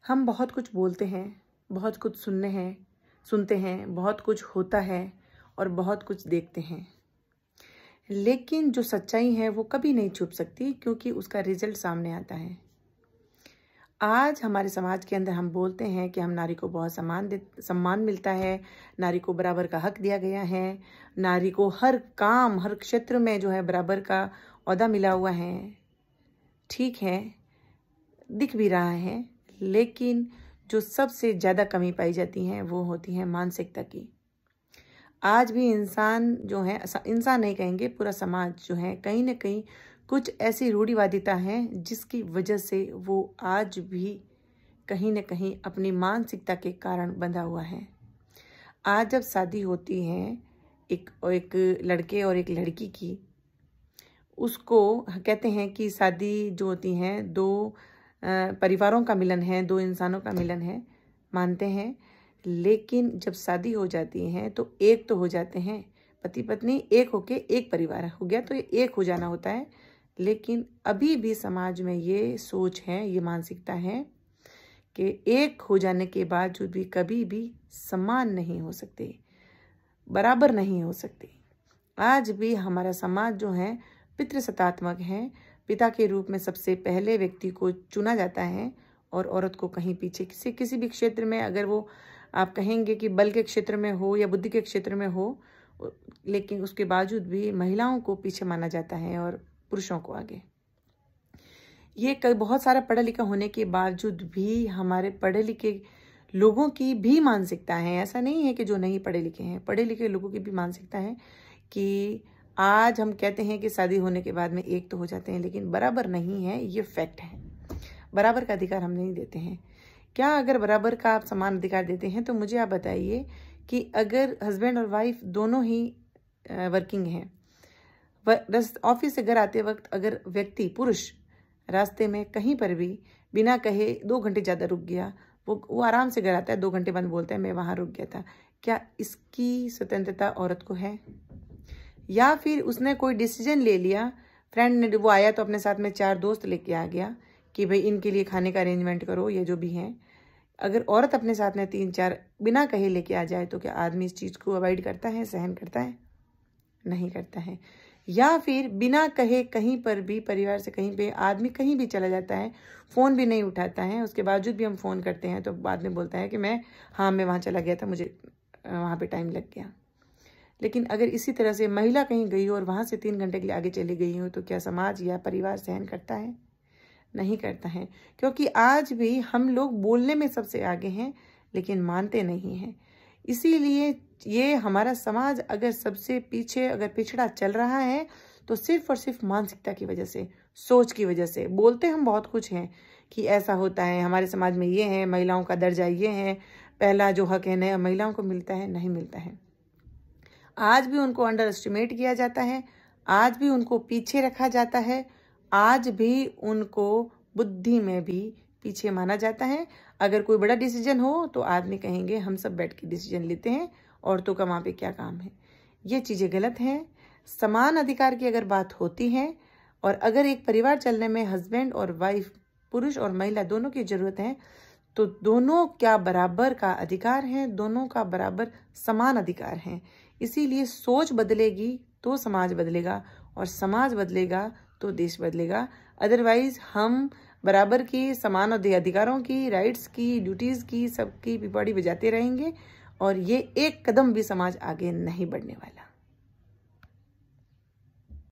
हम बहुत कुछ बोलते हैं, बहुत कुछ सुनते हैं, बहुत कुछ होता है और बहुत कुछ देखते हैं, लेकिन जो सच्चाई है वो कभी नहीं छुप सकती क्योंकि उसका रिजल्ट सामने आता है। आज हमारे समाज के अंदर हम बोलते हैं कि हम नारी को बहुत सम्मान मिलता है, नारी को बराबर का हक दिया गया है, नारी को हर काम हर क्षेत्र में जो है बराबर का ओहदा मिला हुआ है। ठीक है, दिख भी रहा है, लेकिन जो सबसे ज़्यादा कमी पाई जाती है वो होती है मानसिकता की। आज भी इंसान जो है, इंसान नहीं कहेंगे, पूरा समाज जो है कहीं ना कहीं कुछ ऐसी रूढ़िवादिता है जिसकी वजह से वो आज भी कहीं ना कहीं अपनी मानसिकता के कारण बंधा हुआ है। आज जब शादी होती है एक लड़के और एक लड़की की, उसको कहते हैं कि शादी जो होती है दो परिवारों का मिलन है, दो इंसानों का मिलन है, मानते हैं। लेकिन जब शादी हो जाती है तो एक तो हो जाते हैं, पति पत्नी एक होके एक परिवार हो गया तो ये एक हो जाना होता है। लेकिन अभी भी समाज में ये सोच है, ये मानसिकता है कि एक हो जाने के बावजूद भी कभी भी समान नहीं हो सकते, बराबर नहीं हो सकते। आज भी हमारा समाज जो है पितृसत्तात्मक है। पिता के रूप में सबसे पहले व्यक्ति को चुना जाता है और औरत को कहीं पीछे किसी भी क्षेत्र में, अगर वो आप कहेंगे कि बल के क्षेत्र में हो या बुद्धि के क्षेत्र में हो, लेकिन उसके बावजूद भी महिलाओं को पीछे माना जाता है और पुरुषों को आगे। ये बहुत सारा पढ़ा लिखा होने के बावजूद भी हमारे पढ़े लिखे लोगों की भी मानसिकता है, ऐसा नहीं है कि जो नहीं पढ़े लिखे हैं, पढ़े लिखे लोगों की भी मानसिकता है कि आज हम कहते हैं कि शादी होने के बाद में एक तो हो जाते हैं, लेकिन बराबर नहीं है, ये फैक्ट है। बराबर का अधिकार हम नहीं देते हैं। क्या अगर बराबर का आप समान अधिकार देते हैं तो मुझे आप बताइए कि अगर हस्बैंड और वाइफ दोनों ही वर्किंग हैं, ऑफिस से घर आते वक्त अगर व्यक्ति पुरुष रास्ते में कहीं पर भी बिना कहे 2 घंटे ज़्यादा रुक गया, वो आराम से घर आता है, 2 घंटे बाद बोलता है मैं वहाँ रुक गया था, क्या इसकी स्वतंत्रता औरत को है? या फिर उसने कोई डिसीजन ले लिया, फ्रेंड ने, वो आया तो अपने साथ में 4 दोस्त लेके आ गया कि भाई इनके लिए खाने का अरेंजमेंट करो, ये जो भी है। अगर औरत अपने साथ में 3-4 बिना कहे लेके आ जाए तो क्या आदमी इस चीज़ को अवॉइड करता है, सहन करता है? नहीं करता है। या फिर बिना कहे कहीं पर भी परिवार से कहीं पे आदमी कहीं भी चला जाता है, फ़ोन भी नहीं उठाता है, उसके बावजूद भी हम फ़ोन करते हैं तो बाद में बोलता है कि मैं वहाँ चला गया था, मुझे वहाँ पे टाइम लग गया। लेकिन अगर इसी तरह से महिला कहीं गई हो और वहाँ से 3 घंटे के लिए आगे चली गई हो तो क्या समाज या परिवार सहन करता है? नहीं करता है, क्योंकि आज भी हम लोग बोलने में सबसे आगे हैं लेकिन मानते नहीं हैं। इसीलिए ये हमारा समाज अगर सबसे पीछे, अगर पिछड़ा चल रहा है तो सिर्फ और सिर्फ मानसिकता की वजह से, सोच की वजह से। बोलते हम बहुत कुछ हैं कि ऐसा होता है, हमारे समाज में ये है, महिलाओं का दर्जा ये है, पहला जो हक है नया महिलाओं को मिलता है, नहीं मिलता है। आज भी उनको अंडर एस्टिमेट किया जाता है, आज भी उनको पीछे रखा जाता है, आज भी उनको बुद्धि में भी पीछे माना जाता है। अगर कोई बड़ा डिसीजन हो तो आदमी कहेंगे हम सब बैठ के डिसीजन लेते हैं, औरतों का वहाँ पे क्या काम है। ये चीज़ें गलत हैं। समान अधिकार की अगर बात होती है और अगर एक परिवार चलने में हस्बैंड और वाइफ, पुरुष और महिला दोनों की ज़रूरत है, तो दोनों क्या बराबर का अधिकार है, दोनों का बराबर समान अधिकार है। इसीलिए सोच बदलेगी तो समाज बदलेगा और समाज बदलेगा तो देश बदलेगा। अदरवाइज हम बराबर की, समान अधिकारों की, राइट्स की, ड्यूटीज़ की, सबकी पिपाड़ी बजाते रहेंगे और ये एक कदम भी समाज आगे नहीं बढ़ने वाला।